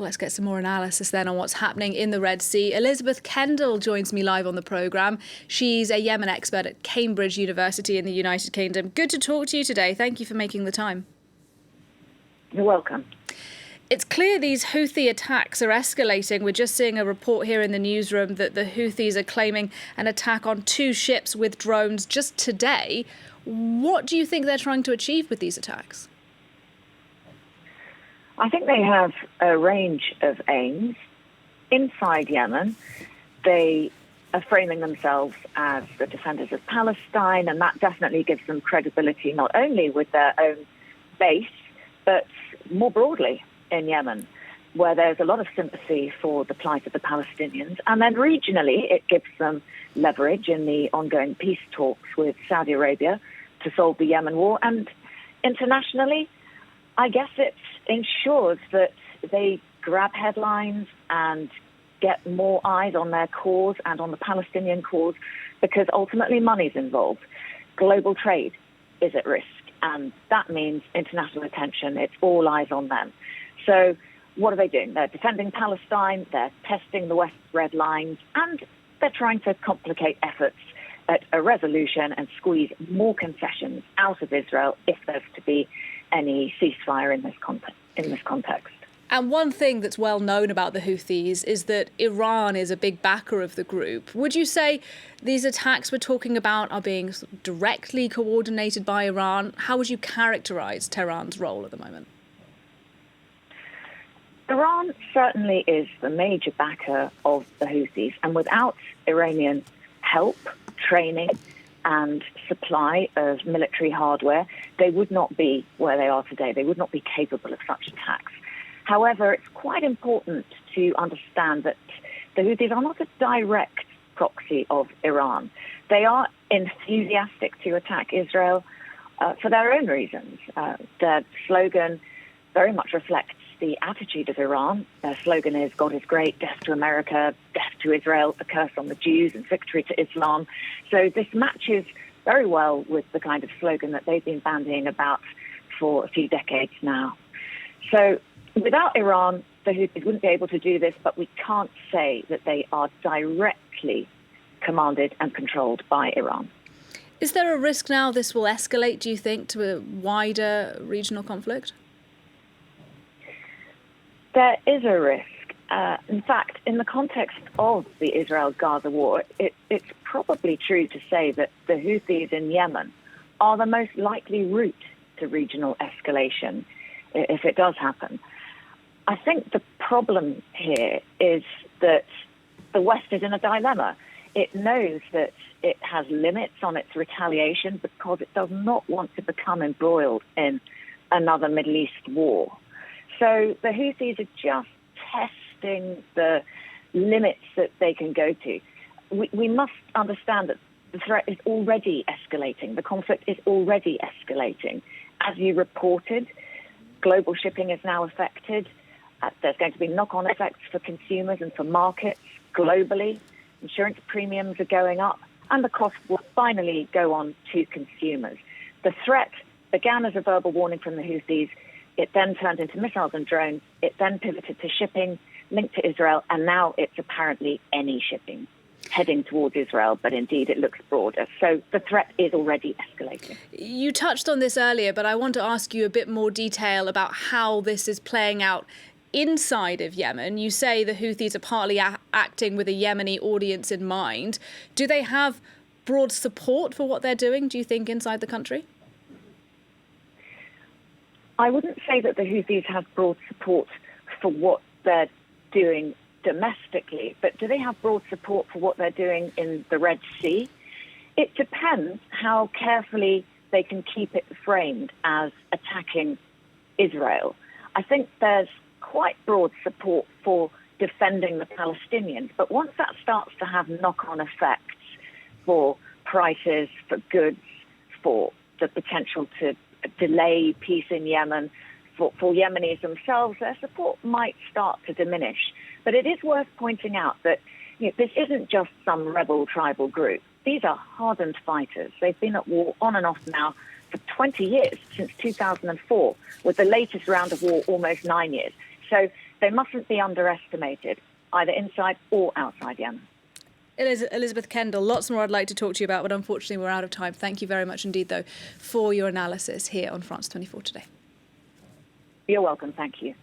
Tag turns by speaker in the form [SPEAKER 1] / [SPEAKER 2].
[SPEAKER 1] Let's get some more analysis then on what's happening in the Red Sea. Elisabeth Kendall joins me live on the programme. She's a Yemen expert at Cambridge University in the United Kingdom. Good to talk to you today. Thank you for making the time.
[SPEAKER 2] You're welcome.
[SPEAKER 1] It's clear these Houthi attacks are escalating. We're just seeing a report here in the newsroom that the Houthis are claiming an attack on 2 ships with drones just today. What do you think they're trying to achieve with these attacks?
[SPEAKER 2] I think they have a range of aims. Inside Yemen, they are framing themselves as the defenders of Palestine, and that definitely gives them credibility not only with their own base, but more broadly in Yemen, where there's a lot of sympathy for the plight of the Palestinians. And then regionally, it gives them leverage in the ongoing peace talks with Saudi Arabia to solve the Yemen war. And internationally, I guess it ensures that they grab headlines and get more eyes on their cause and on the Palestinian cause, because ultimately money's involved. Global trade is at risk, and that means international attention. It's all eyes on them. So what are they doing? They're defending Palestine, they're testing the West's red lines, and they're trying to complicate efforts at a resolution and squeeze more concessions out of Israel if there's to be any ceasefire in this context.
[SPEAKER 1] And one thing that's well known about the Houthis is that Iran is a big backer of the group. Would you say these attacks we're talking about are being directly coordinated by Iran? How would you characterise Tehran's role at the moment?
[SPEAKER 2] Iran certainly is the major backer of the Houthis, and without Iranian help, training and supply of military hardware, they would not be where they are today. They would not be capable of such attacks. However, it's quite important to understand that the Houthis are not a direct proxy of Iran. They are enthusiastic to attack Israel for their own reasons. Their slogan very much reflects the attitude of Iran. Their slogan is, God is great, death to America, death to Israel, a curse on the Jews and victory to Islam. So this matches very well with the kind of slogan that they've been bandying about for a few decades now. So without Iran, the Houthis wouldn't be able to do this, but we can't say that they are directly commanded and controlled by Iran.
[SPEAKER 1] Is there a risk now this will escalate, do you think, to a wider regional conflict?
[SPEAKER 2] There is a risk. In fact, in the context of the Israel-Gaza war, it's probably true to say that the Houthis in Yemen are the most likely route to regional escalation if it does happen. I think the problem here is that the West is in a dilemma. It knows that it has limits on its retaliation because it does not want to become embroiled in another Middle East war. So the Houthis are just testing the limits that they can go to. We must understand that the threat is already escalating. The conflict is already escalating. As you reported, global shipping is now affected. There's going to be knock-on effects for consumers and for markets globally. Insurance premiums are going up, and the cost will finally go on to consumers. The threat began as a verbal warning from the Houthis. It then turned into missiles and drones. It then pivoted to shipping linked to Israel, and now it's apparently any shipping heading towards Israel, but indeed it looks broader. So the threat is already escalating.
[SPEAKER 1] You touched on this earlier, but I want to ask you a bit more detail about how this is playing out inside of Yemen. You say the Houthis are partly acting with a Yemeni audience in mind. Do they have broad support for what they're doing, do you think, inside the country?
[SPEAKER 2] I wouldn't say that the Houthis have broad support for what they're doing domestically, but do they have broad support for what they're doing in the Red Sea? It depends how carefully they can keep it framed as attacking Israel. I think there's quite broad support for defending the Palestinians, but once that starts to have knock-on effects for prices, for goods, for the potential to delay peace in Yemen, for Yemenis themselves, their support might start to diminish. But it is worth pointing out that this isn't just some rebel tribal group. These are hardened fighters. They've been at war on and off now for 20 years, since 2004, with the latest round of war almost 9 years. So they mustn't be underestimated, either inside or outside Yemen.
[SPEAKER 1] Elisabeth Kendall, lots more I'd like to talk to you about, but unfortunately we're out of time. Thank you very much indeed, though, for your analysis here on France 24 today.
[SPEAKER 2] You're welcome. Thank you.